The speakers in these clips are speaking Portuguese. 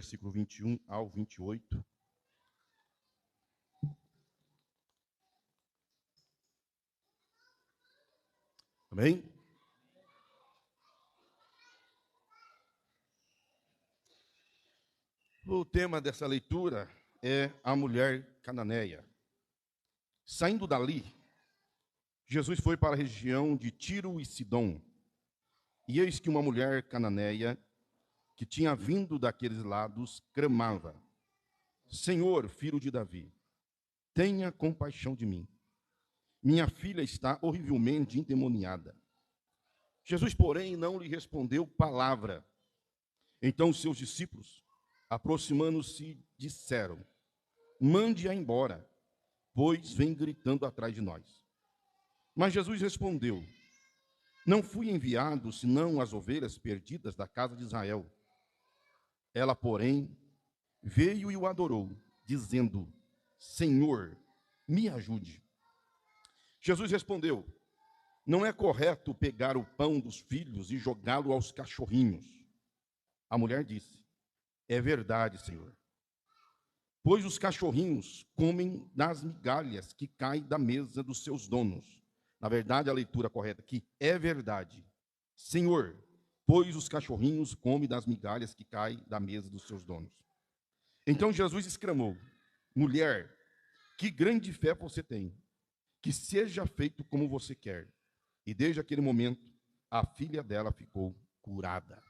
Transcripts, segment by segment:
versículo 21 ao 28. Amém? O tema dessa leitura é a mulher cananeia. Saindo dali, Jesus foi para a região de Tiro e Sidom. E eis que uma mulher cananeia, que tinha vindo daqueles lados, clamava: Senhor, filho de Davi, tenha compaixão de mim. Minha filha está horrivelmente endemoniada. Jesus, porém, não lhe respondeu palavra. Então os seus discípulos, aproximando-se, disseram: Mande-a embora, pois vem gritando atrás de nós. Mas Jesus respondeu: Não fui enviado senão as ovelhas perdidas da casa de Israel. Ela, porém, veio e o adorou, dizendo: Senhor, me ajude. Jesus respondeu: Não é correto pegar o pão dos filhos e jogá-lo aos cachorrinhos. A mulher disse: É verdade, Senhor. Pois os cachorrinhos comem das migalhas que caem da mesa dos seus donos. Na verdade, a leitura correta aqui é verdade. Senhor, pois os cachorrinhos comem das migalhas que caem da mesa dos seus donos. Então Jesus exclamou: Mulher, que grande fé você tem, que seja feito como você quer. E desde aquele momento, a filha dela ficou curada.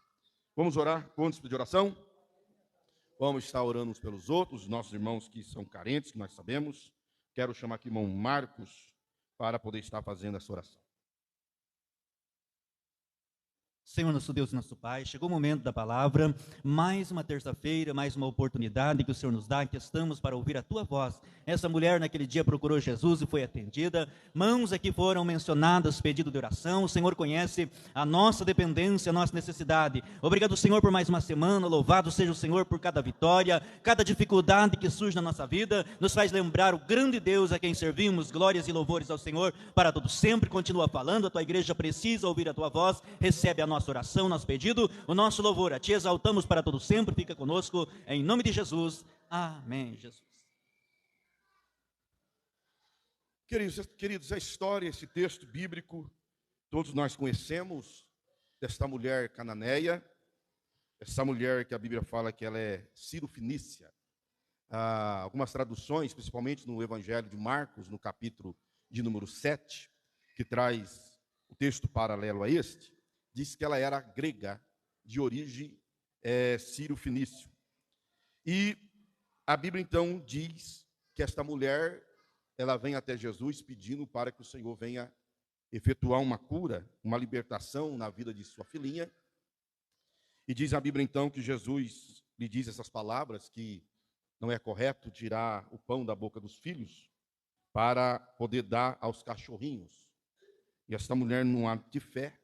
Vamos orar antes de oração? Vamos estar orando uns pelos outros, os nossos irmãos que são carentes, que nós sabemos. Quero chamar aqui o irmão Marcos para poder estar fazendo essa oração. Senhor, nosso Deus e nosso Pai, chegou o momento da palavra, mais uma terça-feira, mais uma oportunidade que o Senhor nos dá, que estamos para ouvir a Tua voz. Essa mulher naquele dia procurou Jesus e foi atendida, mãos aqui foram mencionadas, pedido de oração, o Senhor conhece a nossa dependência, a nossa necessidade. Obrigado, Senhor, por mais uma semana, louvado seja o Senhor por cada vitória, cada dificuldade que surge na nossa vida, nos faz lembrar o grande Deus a quem servimos, glórias e louvores ao Senhor, para todos sempre. Continua falando, a Tua igreja precisa ouvir a Tua voz, recebe a nossa oração, nosso pedido, o nosso louvor. A Ti exaltamos para todo sempre, fica conosco, em nome de Jesus. Amém, Jesus. Queridos, a história, esse texto bíblico, todos nós conhecemos, desta mulher cananeia, essa mulher que a Bíblia fala que ela é Ciro-fenícia. Algumas traduções, principalmente no Evangelho de Marcos, no capítulo de número 7, que traz o texto paralelo a este, diz que ela era grega, de origem sírio-fenício. E a Bíblia, então, diz que esta mulher, ela vem até Jesus pedindo para que o Senhor venha efetuar uma cura, uma libertação na vida de sua filhinha. E diz a Bíblia, então, que Jesus lhe diz essas palavras, que não é correto tirar o pão da boca dos filhos para poder dar aos cachorrinhos. E esta mulher, num ato de fé,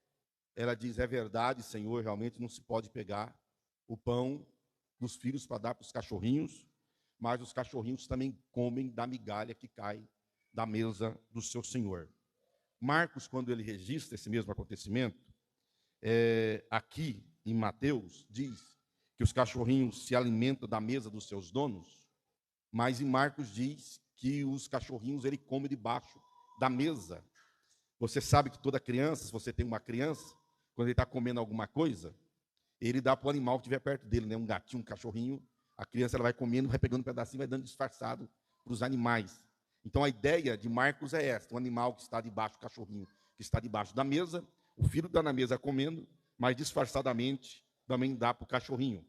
ela diz: é verdade, Senhor, realmente não se pode pegar o pão dos filhos para dar para os cachorrinhos, mas os cachorrinhos também comem da migalha que cai da mesa do seu Senhor. Marcos, quando ele registra esse mesmo acontecimento, aqui em Mateus, diz que os cachorrinhos se alimentam da mesa dos seus donos, mas em Marcos diz que os cachorrinhos ele come debaixo da mesa. Você sabe que toda criança, se você tem uma criança, quando ele está comendo alguma coisa, ele dá para o animal que estiver perto dele, né? Um gatinho, um cachorrinho, a criança ela vai comendo, vai pegando um pedacinho, vai dando disfarçado para os animais. Então a ideia de Marcos é esta: um animal que está debaixo, o cachorrinho que está debaixo da mesa, o filho está na mesa comendo, mas disfarçadamente também dá para o cachorrinho.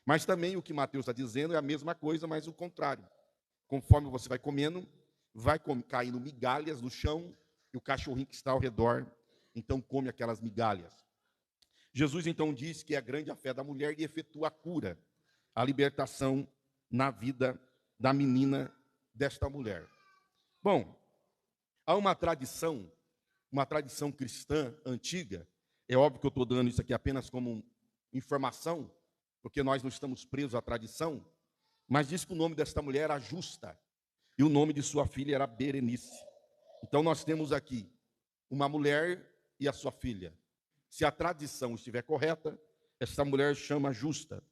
Mas também o que Mateus está dizendo é a mesma coisa, mas o contrário. Conforme você vai comendo, vai caindo migalhas no chão, e o cachorrinho que está ao redor, então come aquelas migalhas. Jesus então diz que é grande a fé da mulher e efetua a cura, a libertação na vida da menina desta mulher. Bom, há uma tradição cristã antiga, é óbvio que eu estou dando isso aqui apenas como informação, porque nós não estamos presos à tradição, mas diz que o nome desta mulher era Justa, e o nome de sua filha era Berenice. Então nós temos aqui uma mulher e a sua filha. Se a tradição estiver correta, essa mulher chama Justa.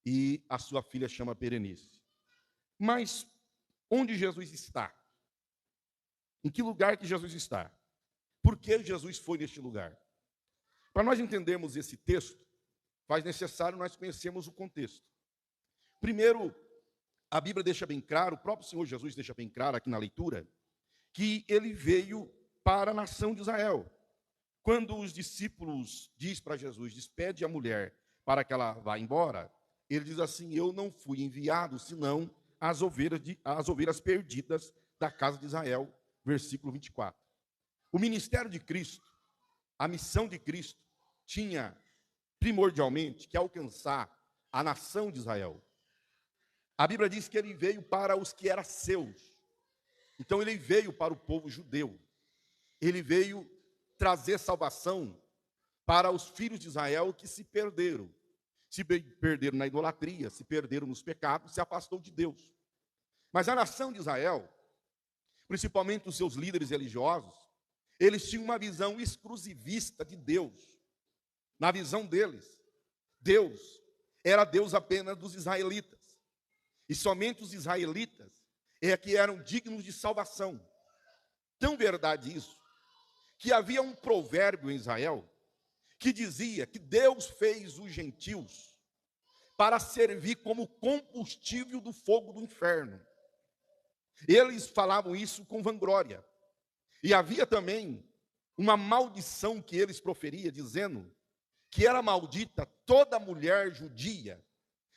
e a sua filha chama Berenice. Mas onde Jesus está? Em que lugar que Jesus está? Por que Jesus foi neste lugar? Para nós entendermos esse texto, faz necessário nós conhecermos o contexto. Primeiro, a Bíblia deixa bem claro, o próprio Senhor Jesus deixa bem claro aqui na leitura, que ele veio para a nação de Israel. Quando os discípulos diz para Jesus, despede a mulher para que ela vá embora, ele diz assim, eu não fui enviado, senão as ovelhas perdidas da casa de Israel, versículo 24. O ministério de Cristo, a missão de Cristo, tinha primordialmente que alcançar a nação de Israel. A Bíblia diz que ele veio para os que eram seus. Então ele veio para o povo judeu. Ele veio trazer salvação para os filhos de Israel que se perderam. Se perderam na idolatria, se perderam nos pecados, se afastou de Deus. Mas a nação de Israel, principalmente os seus líderes religiosos, eles tinham uma visão exclusivista de Deus. Na visão deles, Deus era Deus apenas dos israelitas. E somente os israelitas é que eram dignos de salvação. Tão verdade isso, que havia um provérbio em Israel que dizia que Deus fez os gentios para servir como combustível do fogo do inferno. Eles falavam isso com vanglória. E havia também uma maldição que eles proferiam, dizendo que era maldita toda mulher judia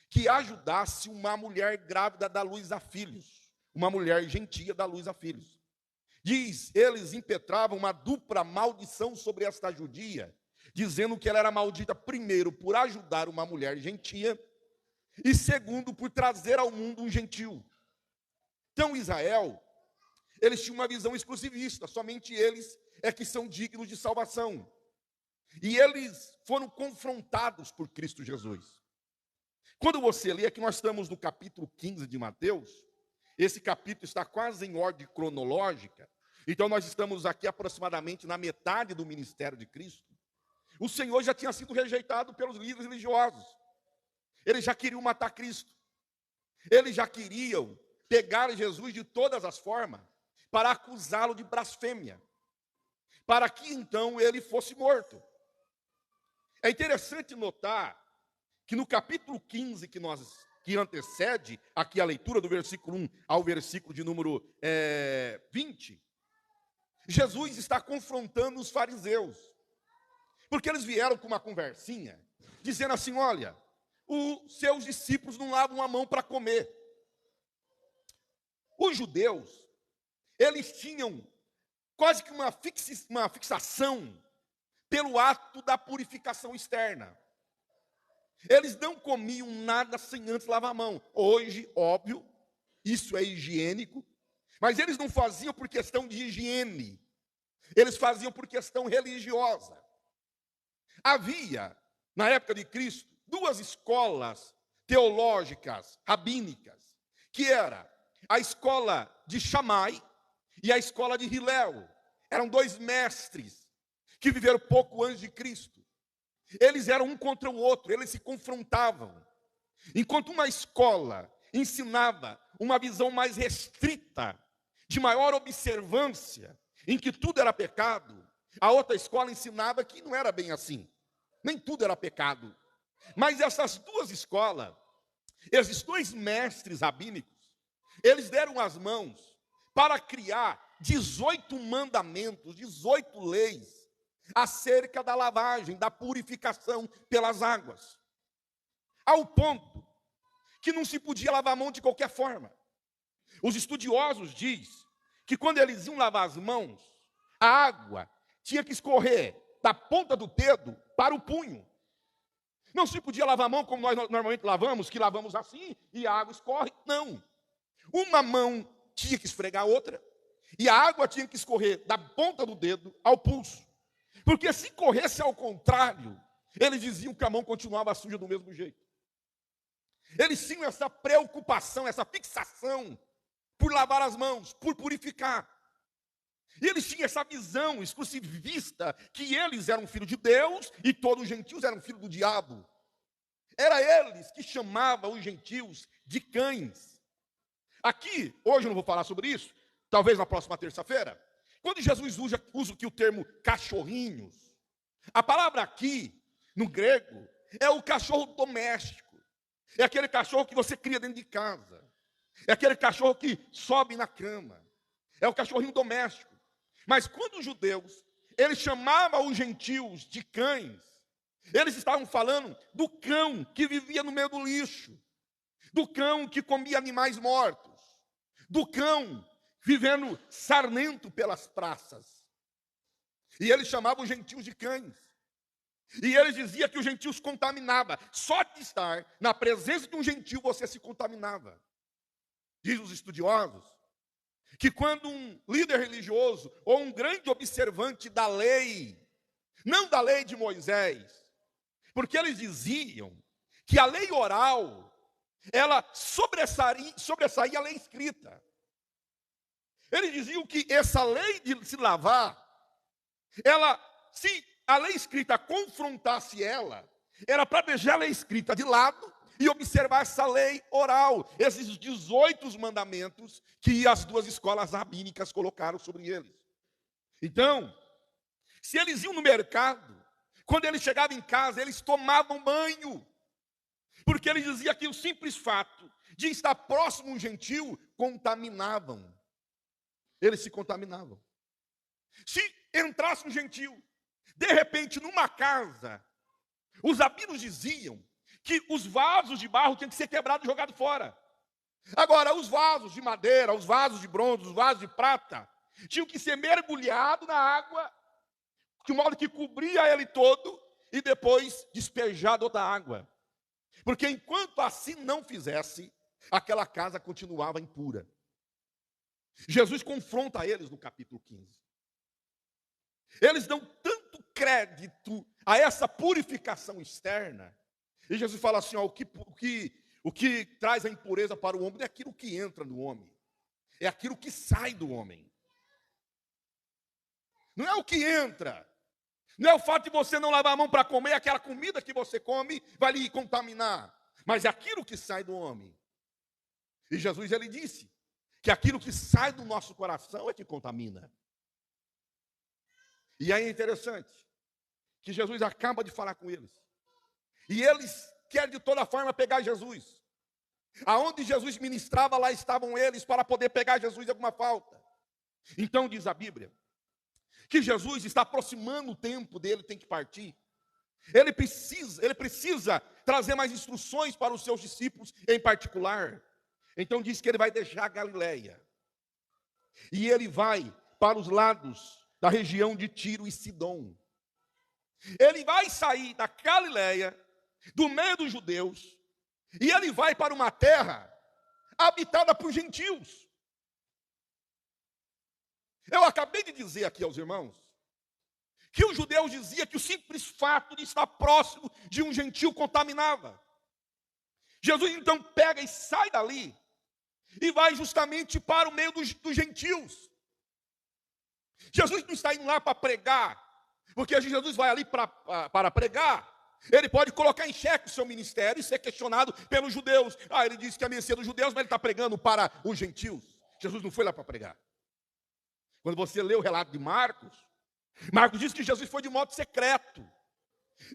que ajudasse uma mulher grávida a dar luz a filhos, uma mulher gentia a dar luz a filhos. Diz, eles impetravam uma dupla maldição sobre esta judia, dizendo que ela era maldita, primeiro, por ajudar uma mulher gentia, e segundo, por trazer ao mundo um gentil. Então, Israel, eles tinham uma visão exclusivista, somente eles é que são dignos de salvação. E eles foram confrontados por Cristo Jesus. Quando você lê, aqui nós estamos no capítulo 15 de Mateus, esse capítulo está quase em ordem cronológica, então nós estamos aqui aproximadamente na metade do ministério de Cristo. O Senhor já tinha sido rejeitado pelos líderes religiosos. Eles já queriam matar Cristo. Eles já queriam pegar Jesus de todas as formas para acusá-lo de blasfêmia, para que então ele fosse morto. É interessante notar que no capítulo 15 que antecede aqui a leitura do versículo 1 ao versículo de número 20, Jesus está confrontando os fariseus, porque eles vieram com uma conversinha, dizendo assim, olha, os seus discípulos não lavam a mão para comer. Os judeus, eles tinham quase que uma fixação pelo ato da purificação externa. Eles não comiam nada sem antes lavar a mão. Hoje, óbvio, isso é higiênico, mas eles não faziam por questão de higiene. Eles faziam por questão religiosa. Havia, na época de Cristo, duas escolas teológicas, rabínicas, que era a escola de Shammai e a escola de Hilel. Eram dois mestres que viveram pouco antes de Cristo. Eles eram um contra o outro, eles se confrontavam. Enquanto uma escola ensinava uma visão mais restrita, de maior observância, em que tudo era pecado, a outra escola ensinava que não era bem assim. Nem tudo era pecado. Mas essas duas escolas, esses dois mestres rabínicos, eles deram as mãos para criar 18 mandamentos, 18 leis, acerca da lavagem, da purificação pelas águas. Ao ponto que não se podia lavar a mão de qualquer forma. Os estudiosos dizem que quando eles iam lavar as mãos, a água tinha que escorrer da ponta do dedo para o punho. Não se podia lavar a mão como nós normalmente lavamos, que lavamos assim e a água escorre. Não. Uma mão tinha que esfregar a outra e a água tinha que escorrer da ponta do dedo ao pulso. Porque se corresse ao contrário, eles diziam que a mão continuava suja do mesmo jeito. Eles tinham essa preocupação, essa fixação por lavar as mãos, por purificar. E eles tinham essa visão exclusivista que eles eram filhos de Deus e todos os gentios eram filhos do diabo. Era eles que chamavam os gentios de cães. Aqui, hoje eu não vou falar sobre isso, talvez na próxima terça-feira, quando Jesus usa aqui o termo cachorrinhos, a palavra aqui, no grego, é o cachorro doméstico. É aquele cachorro que você cria dentro de casa. É aquele cachorro que sobe na cama. É o cachorrinho doméstico. Mas quando os judeus, eles chamavam os gentios de cães, eles estavam falando do cão que vivia no meio do lixo, do cão que comia animais mortos, do cão vivendo sarnento pelas praças. E eles chamavam os gentios de cães. E eles diziam que os gentios contaminavam. Só de estar na presença de um gentio você se contaminava. Diz os estudiosos que quando um líder religioso ou um grande observante da lei, não da lei de Moisés, porque eles diziam que a lei oral, ela sobressaía a lei escrita. Eles diziam que essa lei de se lavar, ela, se a lei escrita confrontasse ela, era para deixar a lei escrita de lado e observar essa lei oral, esses 18 mandamentos que as duas escolas rabínicas colocaram sobre eles. Então, se eles iam no mercado, quando eles chegavam em casa, eles tomavam banho, porque eles diziam que o simples fato de estar próximo um gentil contaminavam. Eles se contaminavam. Se entrasse um gentil, de repente, numa casa, os rabinos diziam que os vasos de barro tinham que ser quebrados e jogados fora. Agora, os vasos de madeira, os vasos de bronze, os vasos de prata, tinham que ser mergulhados na água, de modo que cobria ele todo, e depois despejado outra água. Porque enquanto assim não fizesse, aquela casa continuava impura. Jesus confronta eles no capítulo 15. Eles dão tanto crédito a essa purificação externa. E Jesus fala assim, ó, o que traz a impureza para o homem não é aquilo que entra no homem. É aquilo que sai do homem. Não é o que entra. Não é o fato de você não lavar a mão para comer, aquela comida que você come vai lhe contaminar. Mas é aquilo que sai do homem. E Jesus, ele disse que aquilo que sai do nosso coração é que contamina. E aí é interessante que Jesus acaba de falar com eles. E eles querem de toda forma pegar Jesus. Aonde Jesus ministrava, lá estavam eles para poder pegar Jesus de alguma falta. Então diz a Bíblia que Jesus está aproximando o tempo dele, tem que partir. Ele precisa trazer mais instruções para os seus discípulos em particular. Então diz que ele vai deixar a Galileia. E ele vai para os lados da região de Tiro e Sidom. Ele vai sair da Galileia, do meio dos judeus, e ele vai para uma terra habitada por gentios. Eu acabei de dizer aqui aos irmãos que os judeus diziam que o simples fato de estar próximo de um gentil contaminava. Jesus então pega e sai dali e vai justamente para o meio dos gentios. Jesus não está indo lá para pregar, porque Jesus vai ali para pregar. Ele pode colocar em xeque o seu ministério e ser questionado pelos judeus. Ele disse que a messias dos judeus, mas ele está pregando para os gentios. Jesus não foi lá para pregar. Quando você lê o relato de Marcos, Marcos diz que Jesus foi de modo secreto.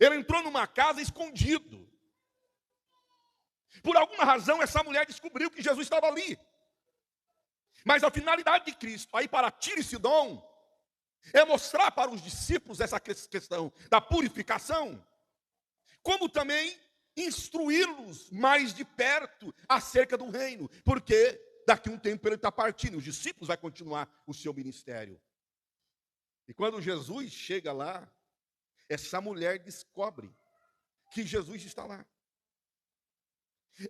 Ele entrou numa casa escondido. Por alguma razão, essa mulher descobriu que Jesus estava ali. Mas a finalidade de Cristo, aí para Tiro e Sidom, é mostrar para os discípulos essa questão da purificação, como também instruí-los mais de perto acerca do reino, porque daqui a um tempo ele está partindo, os discípulos vão continuar o seu ministério. E quando Jesus chega lá, essa mulher descobre que Jesus está lá.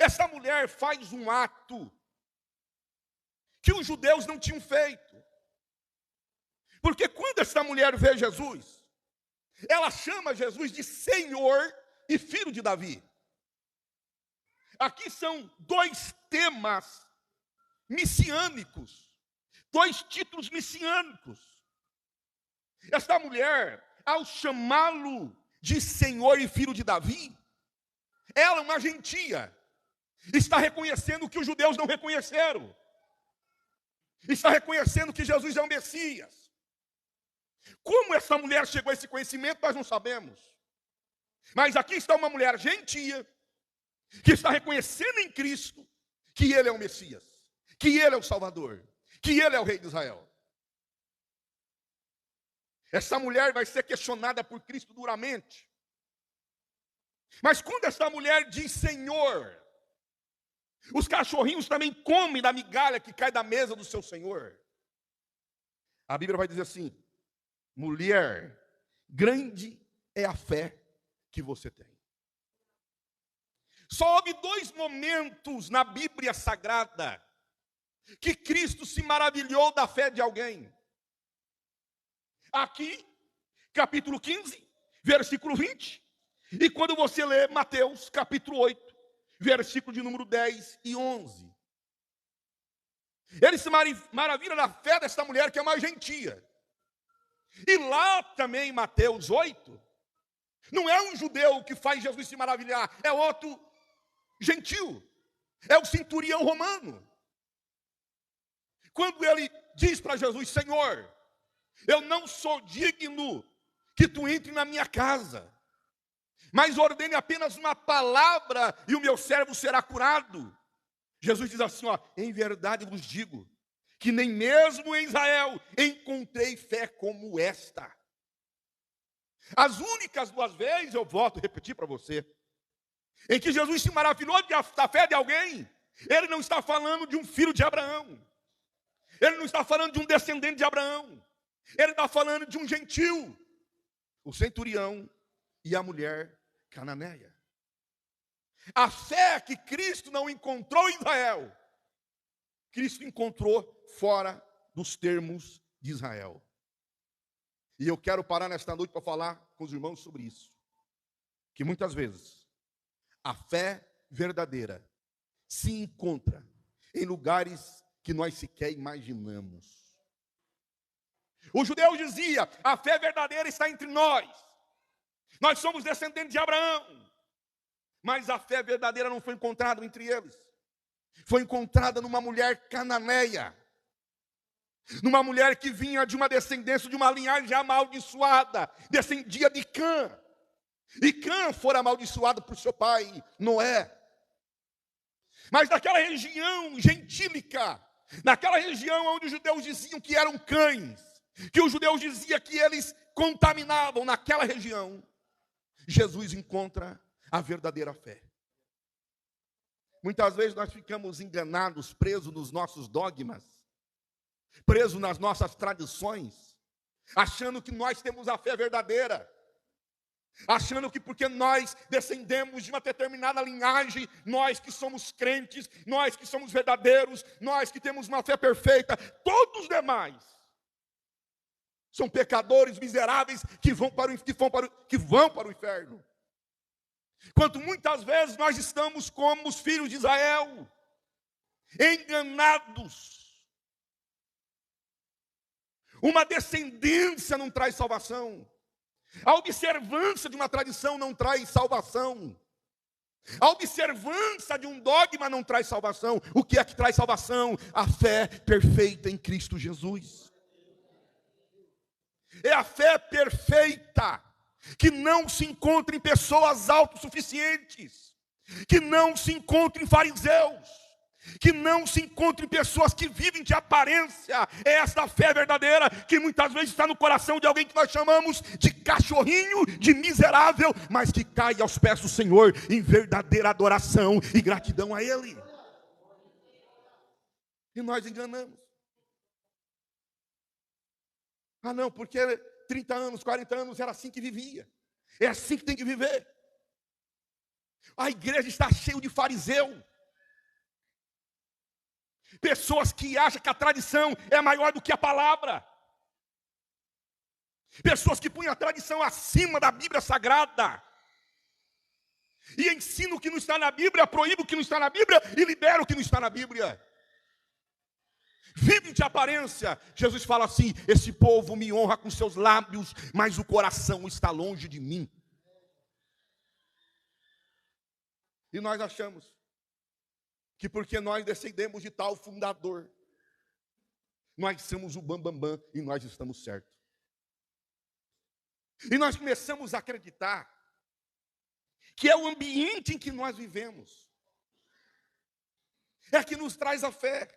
Essa mulher faz um ato que os judeus não tinham feito. Porque quando essa mulher vê Jesus, ela chama Jesus de Senhor e Filho de Davi. Aqui são dois temas messiânicos, dois títulos messiânicos. Esta mulher, ao chamá-lo de Senhor e Filho de Davi, Ela, uma gentia, está reconhecendo o que os judeus não reconheceram. Está reconhecendo que Jesus é o Messias. Como essa mulher chegou a esse conhecimento, nós não sabemos. Mas aqui está uma mulher gentia, que está reconhecendo em Cristo que Ele é o Messias, que Ele é o Salvador, que Ele é o Rei de Israel. Essa mulher vai ser questionada por Cristo duramente. Mas quando essa mulher diz Senhor, os cachorrinhos também comem da migalha que cai da mesa do seu Senhor. A Bíblia vai dizer assim: mulher, grande é a fé que você tem. Só houve 2 momentos na Bíblia Sagrada que Cristo se maravilhou da fé de alguém. Aqui, capítulo 15, versículo 20. E quando você lê Mateus, capítulo 8, versículo de número 10 e 11. Ele se maravilha da fé dessa mulher que é uma gentia. E lá também em Mateus 8, não é um judeu que faz Jesus se maravilhar, é outro gentil, é o centurião romano. Quando ele diz para Jesus: Senhor, eu não sou digno que tu entre na minha casa, mas ordene apenas uma palavra e o meu servo será curado. Jesus diz assim, em verdade vos digo, que nem mesmo em Israel encontrei fé como esta. As únicas 2 vezes, eu volto a repetir para você, em que Jesus se maravilhou da fé de alguém, Ele não está falando de um filho de Abraão, Ele não está falando de um descendente de Abraão, Ele está falando de um gentil, o centurião e a mulher cananeia. A fé que Cristo não encontrou em Israel, Cristo encontrou fora dos termos de Israel. E eu quero parar nesta noite para falar com os irmãos sobre isso. Que muitas vezes a fé verdadeira se encontra em lugares que nós sequer imaginamos. O judeu dizia: a fé verdadeira está entre nós. Nós somos descendentes de Abraão. Mas a fé verdadeira não foi encontrada entre eles. Foi encontrada numa mulher cananeia. Numa mulher que vinha de uma descendência, de uma linhagem amaldiçoada. Descendia de Cã. E Cã fora amaldiçoado por seu pai, Noé. Mas naquela região gentílica, naquela região onde os judeus diziam que eram cães, que os judeus diziam que eles contaminavam, naquela região, Jesus encontra a verdadeira fé. Muitas vezes nós ficamos enganados, presos nos nossos dogmas, presos nas nossas tradições, achando que nós temos a fé verdadeira, achando que porque nós descendemos de uma determinada linhagem, nós que somos crentes, nós que somos verdadeiros, nós que temos uma fé perfeita, todos os demais são pecadores miseráveis que vão para o inferno. Quanto muitas vezes nós estamos como os filhos de Israel, enganados. Uma descendência não traz salvação. A observância de uma tradição não traz salvação. A observância de um dogma não traz salvação. O que é que traz salvação? A fé perfeita em Cristo Jesus. É a fé perfeita que não se encontra em pessoas autossuficientes, que não se encontra em fariseus, que não se encontra em pessoas que vivem de aparência. É essa fé verdadeira que muitas vezes está no coração de alguém que nós chamamos de cachorrinho, de miserável, mas que cai aos pés do Senhor em verdadeira adoração e gratidão a Ele. E nós enganamos. Ah não, porque 30 anos, 40 anos, era assim que vivia. É assim que tem que viver. A igreja está cheia de fariseu. Pessoas que acham que a tradição é maior do que a palavra. Pessoas que põem a tradição acima da Bíblia Sagrada. E ensinam o que não está na Bíblia, proíbem o que não está na Bíblia e liberam o que não está na Bíblia. Vivem de aparência. Jesus fala assim: esse povo me honra com seus lábios, mas o coração está longe de mim. E nós achamos que porque nós descendemos de tal fundador, nós somos o bambambam e nós estamos certos. E nós começamos a acreditar que é o ambiente em que nós vivemos é que nos traz a fé.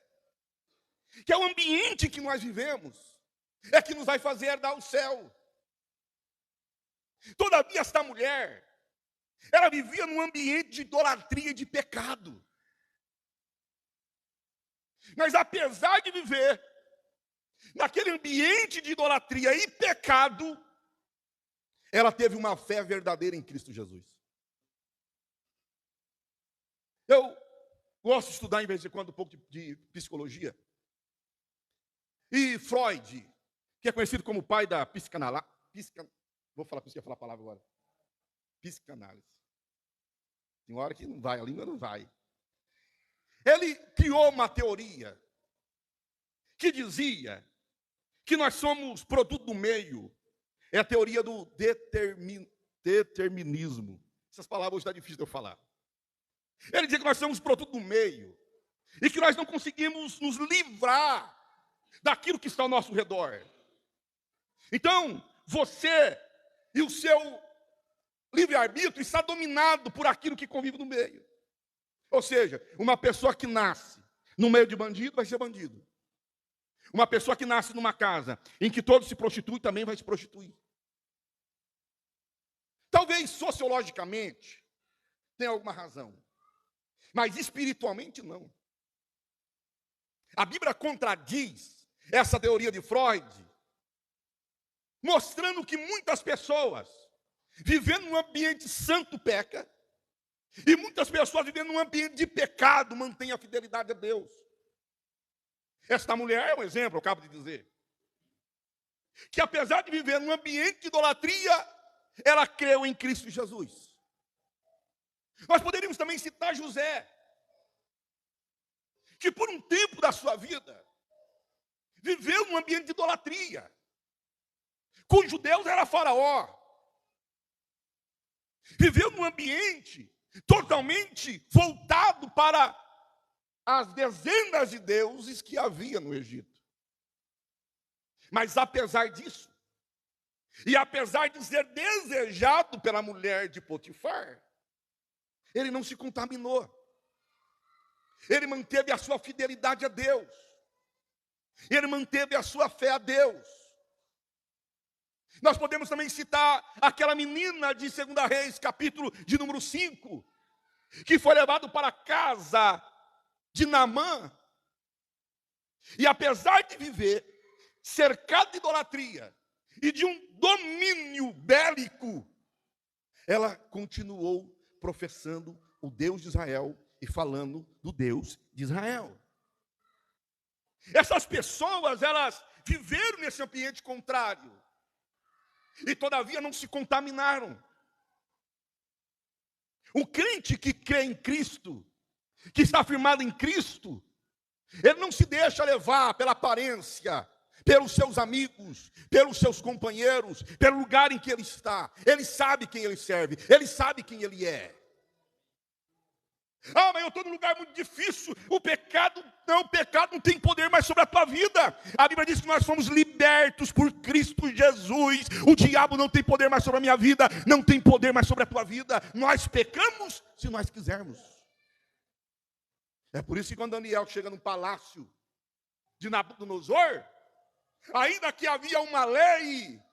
Que é o ambiente em que nós vivemos é que nos vai fazer herdar o céu. Todavia, esta mulher, ela vivia num ambiente de idolatria e de pecado. Mas apesar de viver naquele ambiente de idolatria e pecado, ela teve uma fé verdadeira em Cristo Jesus. Eu gosto de estudar, em vez de quando, um pouco de psicologia. E Freud, que é conhecido como o pai da psicanálise. Vou falar a palavra agora. Psicanálise. Tem hora que não vai, a língua não vai. Ele criou uma teoria que dizia que nós somos produto do meio. É a teoria do determinismo. Essas palavras hoje está difícil de eu falar. Ele dizia que nós somos produto do meio e que nós não conseguimos nos livrar daquilo que está ao nosso redor. Então, você e o seu livre-arbítrio está dominado por aquilo que convive no meio. Ou seja, uma pessoa que nasce no meio de bandido vai ser bandido. Uma pessoa que nasce numa casa em que todos se prostituem também vai se prostituir. Talvez sociologicamente tenha alguma razão, mas espiritualmente não. A Bíblia contradiz essa teoria de Freud, mostrando que muitas pessoas vivendo num ambiente santo peca, e muitas pessoas vivendo num ambiente de pecado mantêm a fidelidade a Deus. Esta mulher é um exemplo, eu acabo de dizer, que apesar de viver num ambiente de idolatria, ela creu em Cristo Jesus. Nós poderíamos também citar José, que por um tempo da sua vida viveu num ambiente de idolatria. Cujo Deus era Faraó. Viveu num ambiente totalmente voltado para as dezenas de deuses que havia no Egito. Mas apesar disso, e apesar de ser desejado pela mulher de Potifar, ele não se contaminou. Ele manteve a sua fidelidade a Deus. Ele manteve a sua fé a Deus. Nós podemos também citar aquela menina de 2 Reis, capítulo de número 5, que foi levado para a casa de Naamã. E apesar de viver cercado de idolatria e de um domínio bélico, ela continuou professando o Deus de Israel e falando do Deus de Israel. Essas pessoas, elas viveram nesse ambiente contrário e todavia não se contaminaram. O crente que crê em Cristo, que está firmado em Cristo, ele não se deixa levar pela aparência, pelos seus amigos, pelos seus companheiros, pelo lugar em que ele está. Ele sabe quem ele serve, ele sabe quem ele é. Ah, mas eu estou num lugar muito difícil. O pecado não tem poder mais sobre a tua vida. A Bíblia diz que nós fomos libertos por Cristo Jesus. O diabo não tem poder mais sobre a minha vida, não tem poder mais sobre a tua vida. Nós pecamos se nós quisermos. É por isso que quando Daniel chega no palácio de Nabucodonosor, ainda que havia uma lei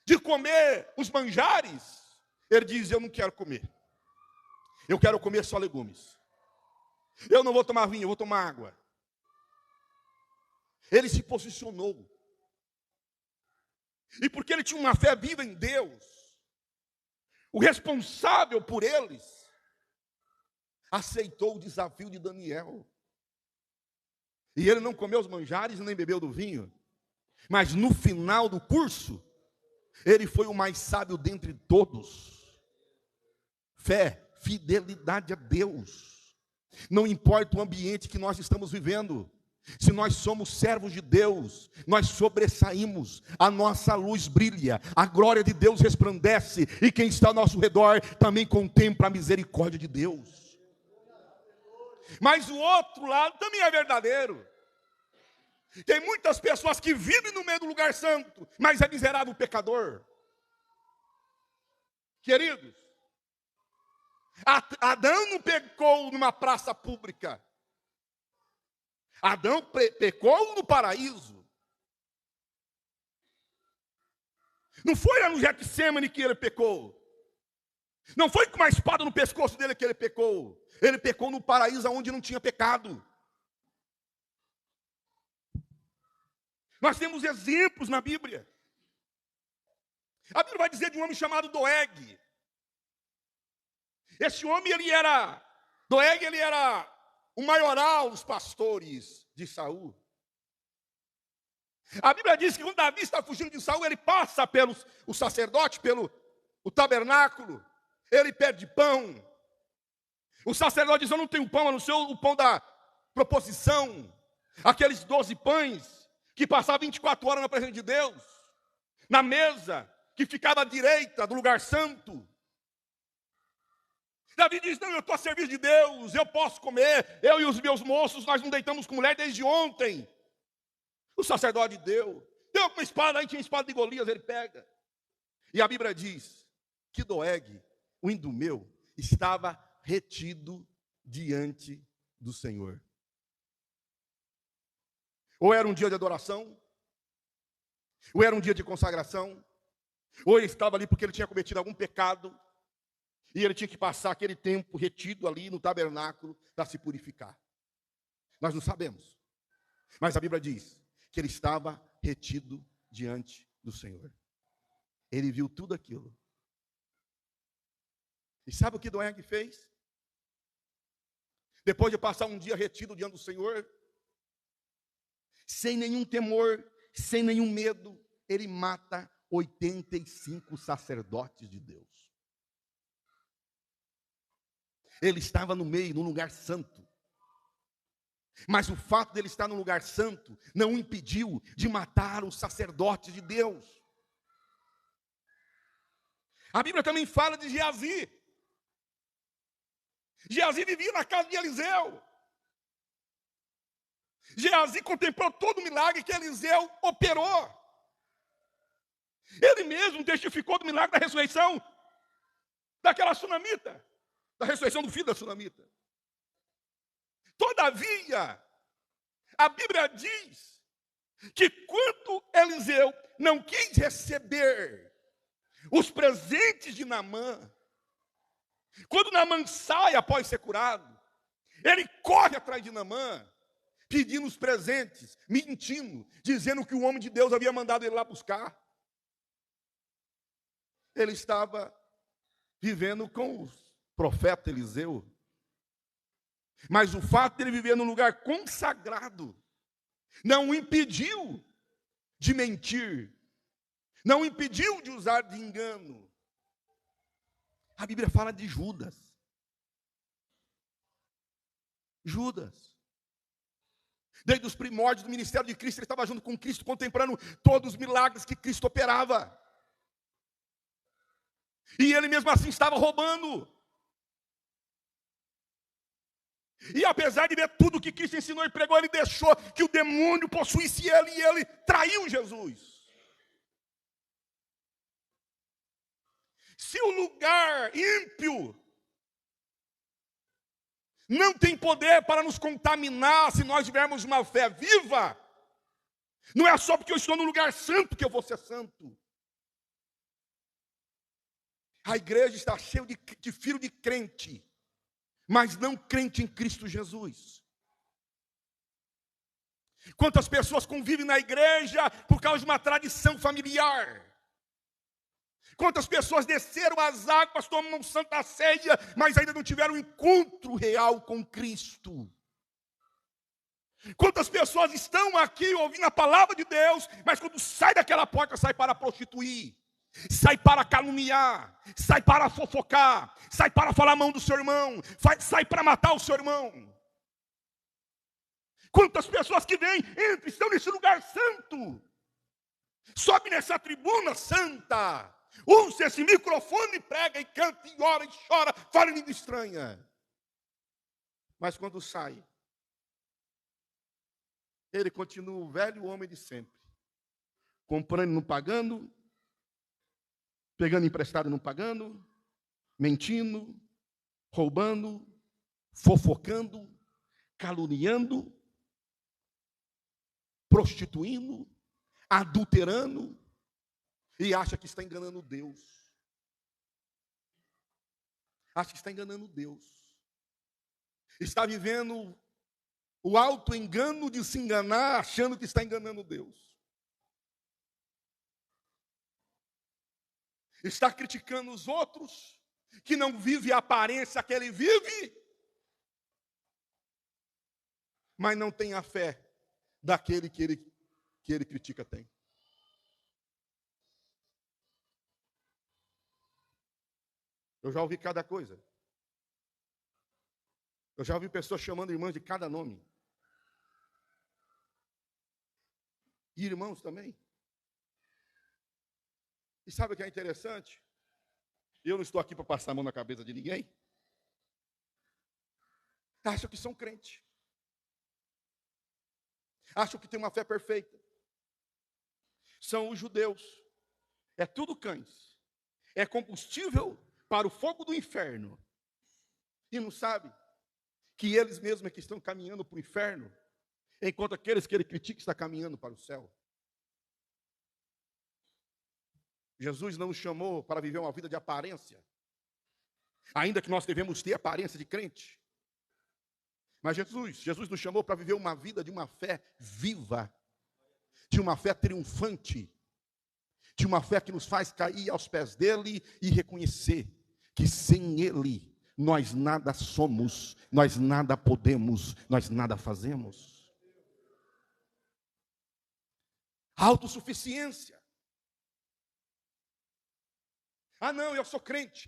de comer os manjares, ele diz: eu não quero comer. Eu quero comer só legumes. Eu não vou tomar vinho, eu vou tomar água. Ele se posicionou. E porque ele tinha uma fé viva em Deus, o responsável por eles aceitou o desafio de Daniel. E ele não comeu os manjares nem bebeu do vinho. Mas no final do curso, ele foi o mais sábio dentre todos. Fé, fidelidade a Deus. Não importa o ambiente que nós estamos vivendo. Se nós somos servos de Deus, nós sobressaímos, a nossa luz brilha, a glória de Deus resplandece, e quem está ao nosso redor também contempla a misericórdia de Deus. Mas o outro lado também é verdadeiro. Tem muitas pessoas que vivem no meio do lugar santo, mas é miserável pecador. Queridos, Adão não pecou numa praça pública. Adão pecou no paraíso. Não foi lá no Getsemane que ele pecou. Não foi com uma espada no pescoço dele que ele pecou. Ele pecou no paraíso onde não tinha pecado. Nós temos exemplos na Bíblia. A Bíblia vai dizer de um homem chamado Doeg. Esse homem, Doeg, ele era o maioral dos pastores de Saul. A Bíblia diz que quando Davi está fugindo de Saul, ele passa pelos o sacerdote, pelo o tabernáculo, ele pede pão. O sacerdote diz: eu não tenho pão, a não ser o pão da proposição, aqueles 12 pães que passavam 24 horas na presença de Deus, na mesa que ficava à direita do lugar santo. Davi diz: não, eu estou a serviço de Deus, eu posso comer, eu e os meus moços, nós não deitamos com mulher desde ontem. O sacerdote deu uma espada, aí tinha espada de Golias, ele pega. E a Bíblia diz que Doeg, o idumeu, estava retido diante do Senhor. Ou era um dia de adoração, ou era um dia de consagração, ou ele estava ali porque ele tinha cometido algum pecado, e ele tinha que passar aquele tempo retido ali no tabernáculo para se purificar. Nós não sabemos. Mas a Bíblia diz que ele estava retido diante do Senhor. Ele viu tudo aquilo. E sabe o que Doeg fez? Depois de passar um dia retido diante do Senhor, sem nenhum temor, sem nenhum medo, ele mata 85 sacerdotes de Deus. Ele estava no meio, num lugar santo. Mas o fato dele estar no lugar santo não o impediu de matar os sacerdotes de Deus. A Bíblia também fala de Geazi. Geazi vivia na casa de Eliseu. Geazi contemplou todo o milagre que Eliseu operou. Ele mesmo testificou do milagre da ressurreição daquela sunamita, da ressurreição do filho da sunamita. Todavia, a Bíblia diz que quando Eliseu não quis receber os presentes de Naamã, quando Naamã sai após ser curado, ele corre atrás de Naamã, pedindo os presentes, mentindo, dizendo que o homem de Deus havia mandado ele lá buscar. Ele estava vivendo com o profeta Eliseu. Mas o fato de ele viver num lugar consagrado não o impediu de mentir, não o impediu de usar de engano. A Bíblia fala de Judas. Judas, desde os primórdios do ministério de Cristo, ele estava junto com Cristo, contemplando todos os milagres que Cristo operava. E ele mesmo assim estava roubando. E apesar de ver tudo que Cristo ensinou e pregou, ele deixou que o demônio possuísse ele, e ele traiu Jesus. Se o lugar ímpio não tem poder para nos contaminar, se nós tivermos uma fé viva, não é só porque eu estou no lugar santo que eu vou ser santo. A igreja está cheia de filho de crente, mas não crente em Cristo Jesus. Quantas pessoas convivem na igreja por causa de uma tradição familiar? Quantas pessoas desceram as águas, tomam santa ceia, mas ainda não tiveram um encontro real com Cristo? Quantas pessoas estão aqui ouvindo a palavra de Deus, mas quando sai daquela porta, sai para prostituir, sai para caluniar, sai para fofocar, sai para falar mal do seu irmão, sai para matar o seu irmão? Quantas pessoas que vêm, entram, estão nesse lugar santo, sobe nessa tribuna santa, usa esse microfone, prega e canta e ora e chora, fala em língua estranha. Mas quando sai, ele continua o velho homem de sempre, comprando e não pagando, pegando emprestado e não pagando, mentindo, roubando, fofocando, caluniando, prostituindo, adulterando, e acha que está enganando Deus. Acha que está enganando Deus. Está vivendo o auto-engano de se enganar, achando que está enganando Deus. Está criticando os outros, que não vive a aparência que ele vive, mas não tem a fé daquele que ele critica tem. Eu já ouvi cada coisa. Eu já ouvi pessoas chamando irmãs de cada nome. E irmãos também. E sabe o que é interessante? Eu não estou aqui para passar a mão na cabeça de ninguém. Acham que são crentes. Acham que tem uma fé perfeita. São os judeus. É tudo cães. É combustível para o fogo do inferno. E não sabe que eles mesmos é que estão caminhando para o inferno, enquanto aqueles que ele critica estão caminhando para o céu. Jesus não nos chamou para viver uma vida de aparência, ainda que nós devemos ter aparência de crente. Mas Jesus nos chamou para viver uma vida de uma fé viva, de uma fé triunfante, de uma fé que nos faz cair aos pés dele e reconhecer que sem ele nós nada somos, nós nada podemos, nós nada fazemos. Autossuficiência. Ah não, eu sou crente,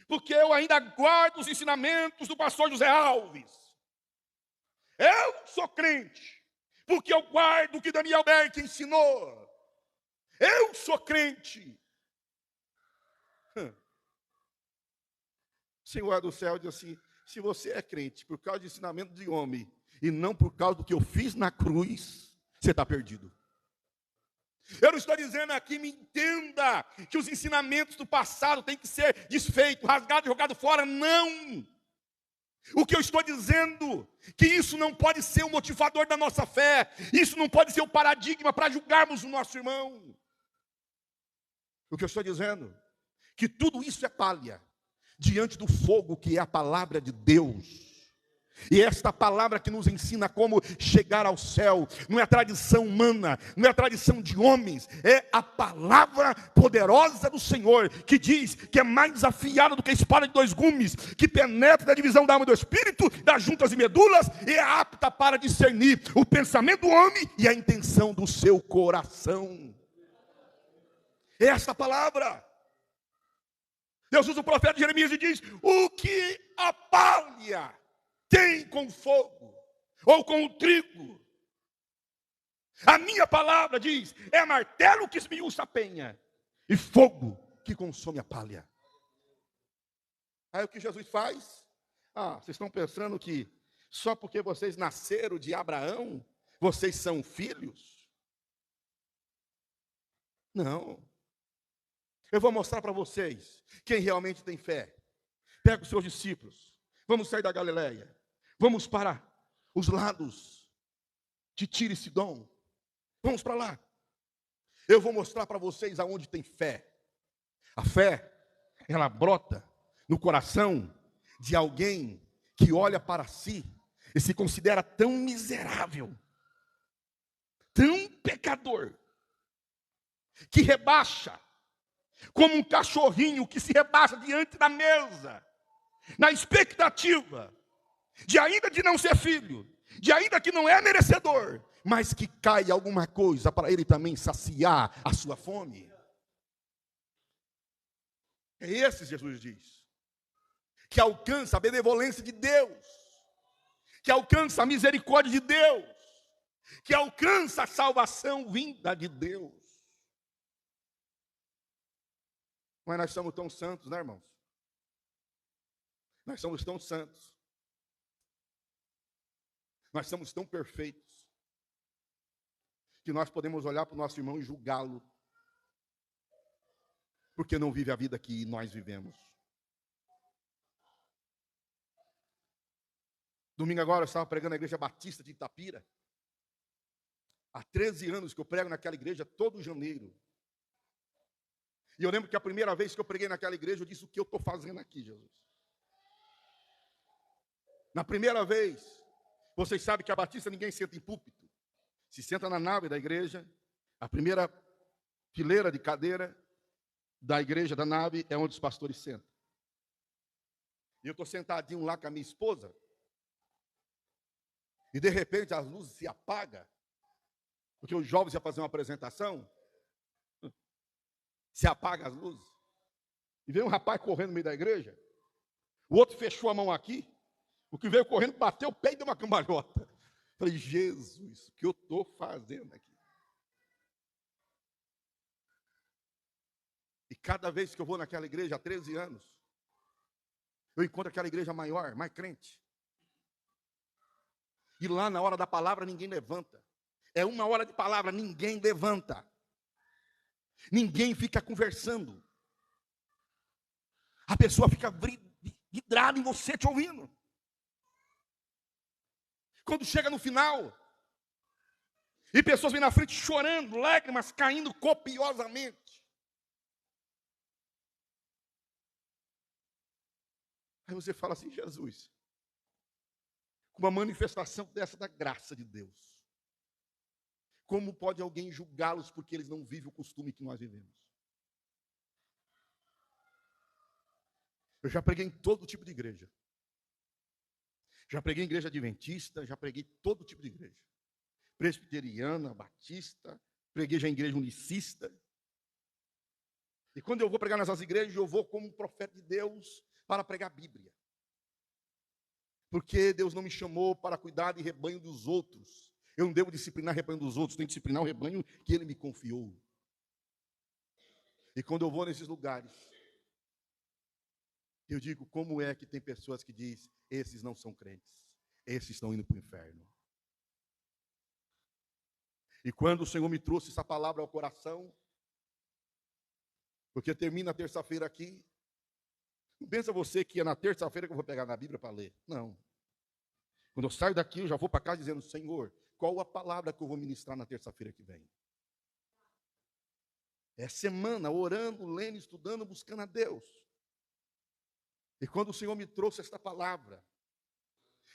porque eu ainda guardo os ensinamentos do pastor José Alves. Eu sou crente, porque eu guardo o que Daniel Berck ensinou. Eu sou crente. O Senhor do céu diz assim: se você é crente por causa de ensinamento de homem e não por causa do que eu fiz na cruz, você está perdido. Eu não estou dizendo aqui, me entenda, que os ensinamentos do passado têm que ser desfeitos, rasgados e jogados fora, não. O que eu estou dizendo, que isso não pode ser o motivador da nossa fé, isso não pode ser o paradigma para julgarmos o nosso irmão. O que eu estou dizendo, que tudo isso é palha, diante do fogo que é a palavra de Deus. E esta palavra que nos ensina como chegar ao céu, não é a tradição humana, não é a tradição de homens, é a palavra poderosa do Senhor, que diz que é mais afiada do que a espada de dois gumes, que penetra na divisão da alma e do espírito, das juntas e medulas, e é apta para discernir o pensamento do homem e a intenção do seu coração. É esta palavra. Deus usa o profeta Jeremias e diz: o que a palha tem com o fogo, ou com o trigo, a minha palavra, diz, é martelo que esmiuça a penha, e fogo que consome a palha. Aí o que Jesus faz? Vocês estão pensando que só porque vocês nasceram de Abraão, vocês são filhos? Não. Eu vou mostrar para vocês quem realmente tem fé. Pega os seus discípulos, vamos sair da Galileia, vamos para os lados de Tiro e Sidom. Vamos para lá. Eu vou mostrar para vocês aonde tem fé. A fé, ela brota no coração de alguém que olha para si e se considera tão miserável, tão pecador, que rebaixa, como um cachorrinho que se rebaixa diante da mesa, na expectativa de ainda de não ser filho, de ainda que não é merecedor, mas que cai alguma coisa para ele também saciar a sua fome. É esse Jesus diz, que alcança a benevolência de Deus. que alcança a misericórdia de Deus, que alcança a salvação vinda de Deus. Mas nós somos tão santos, né, irmãos? Nós somos tão santos. Nós somos tão perfeitos que nós podemos olhar para o nosso irmão e julgá-lo, porque não vive a vida que nós vivemos. Domingo agora eu estava pregando na igreja Batista de Itapira. Há 13 anos que eu prego naquela igreja todo janeiro. E eu lembro que a primeira vez que eu preguei naquela igreja, eu disse: o que eu estou fazendo aqui, Jesus? Na primeira vez, vocês sabem que a Batista ninguém senta em púlpito. Se senta na nave da igreja, a primeira fileira de cadeira da igreja, da nave, é onde os pastores sentam. E eu estou sentadinho lá com a minha esposa, e de repente as luzes se apagam, porque os jovens iam fazer uma apresentação, se apaga as luzes, e veio um rapaz correndo no meio da igreja, o outro fechou a mão aqui, o que veio correndo bateu o pé e deu uma cambalhota. Falei: Jesus, o que eu estou fazendo aqui? E cada vez que eu vou naquela igreja, há 13 anos, eu encontro aquela igreja maior, mais crente. E lá na hora da palavra ninguém levanta. É uma hora de palavra, ninguém levanta. Ninguém fica conversando. A pessoa fica vidrada em você te ouvindo. Quando chega no final, e pessoas vêm na frente chorando, lágrimas caindo copiosamente. Aí você fala assim: Jesus, com uma manifestação dessa da graça de Deus, como pode alguém julgá-los porque eles não vivem o costume que nós vivemos? Eu já preguei em todo tipo de igreja. Já preguei em igreja adventista, já preguei todo tipo de igreja. Presbiteriana, batista, preguei já em igreja unicista. E quando eu vou pregar nessas igrejas, eu vou como um profeta de Deus para pregar a Bíblia. Porque Deus não me chamou para cuidar de rebanho dos outros. Eu não devo disciplinar o rebanho dos outros, tenho que disciplinar o rebanho que Ele me confiou. E quando eu vou nesses lugares, eu digo: como é que tem pessoas que dizem: esses não são crentes, esses estão indo para o inferno. E quando o Senhor me trouxe essa palavra ao coração, porque termina a terça-feira aqui, não pensa você que é na terça-feira que eu vou pegar na Bíblia para ler. Não. Quando eu saio daqui, eu já vou para casa dizendo: Senhor, qual a palavra que eu vou ministrar na terça-feira que vem? É semana orando, lendo, estudando, buscando a Deus. E quando o Senhor me trouxe esta palavra,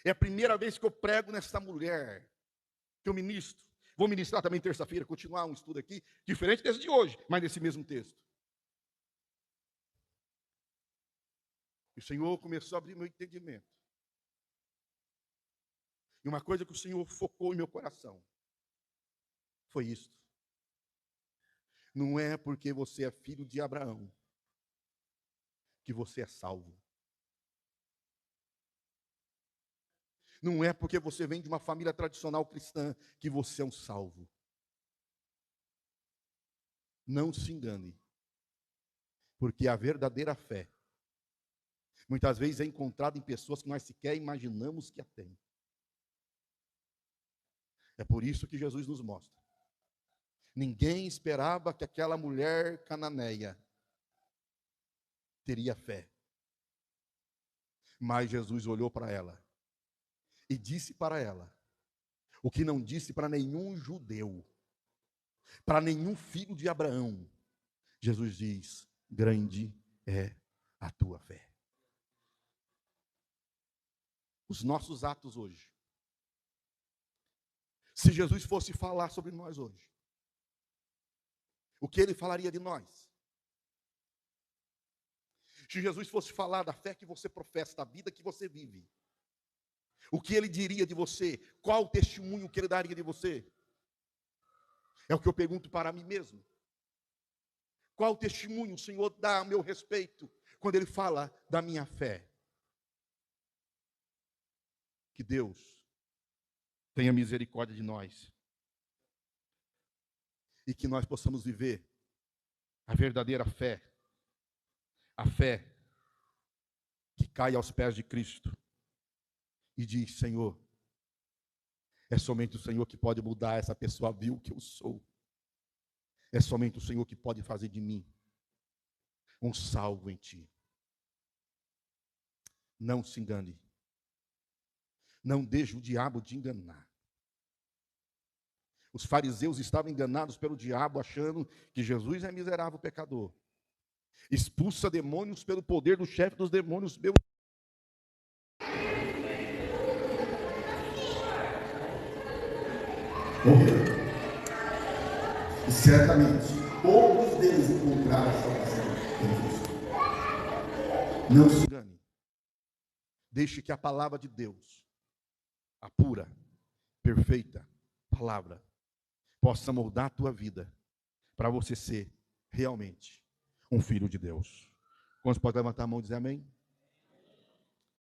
é a primeira vez que eu prego nesta mulher, que eu ministro. Vou ministrar também terça-feira, continuar um estudo aqui, diferente desse de hoje, mas nesse mesmo texto. E o Senhor começou a abrir meu entendimento. E uma coisa que o Senhor focou em meu coração foi isto: não é porque você é filho de Abraão que você é salvo. Não é porque você vem de uma família tradicional cristã que você é um salvo. Não se engane, porque a verdadeira fé muitas vezes é encontrada em pessoas que nós sequer imaginamos que a têm. É por isso que Jesus nos mostra. Ninguém esperava que aquela mulher cananeia teria fé. Mas Jesus olhou para ela e disse para ela o que não disse para nenhum judeu, para nenhum filho de Abraão. Jesus diz: grande é a tua fé. Os nossos atos hoje, se Jesus fosse falar sobre nós hoje, o que Ele falaria de nós? Se Jesus fosse falar da fé que você professa, da vida que você vive, o que Ele diria de você? Qual o testemunho que Ele daria de você? É o que eu pergunto para mim mesmo. Qual o testemunho o Senhor dá a meu respeito quando Ele fala da minha fé? Que Deus tenha misericórdia de nós e que nós possamos viver a verdadeira fé, a fé que cai aos pés de Cristo e diz: Senhor, é somente o Senhor que pode mudar essa pessoa vil que eu sou. É somente o Senhor que pode fazer de mim um salvo em Ti. Não se engane. Não deixe o diabo te enganar. Os fariseus estavam enganados pelo diabo, achando que Jesus é miserável pecador. Expulsa demônios pelo poder do chefe dos demônios. Morreram. E certamente todos deles encontraram a salvação em Cristo. Não se engane. Deixe que a palavra de Deus, a pura, perfeita palavra, possa moldar a tua vida para você ser realmente um filho de Deus. Quantos podem levantar a mão e dizer amém?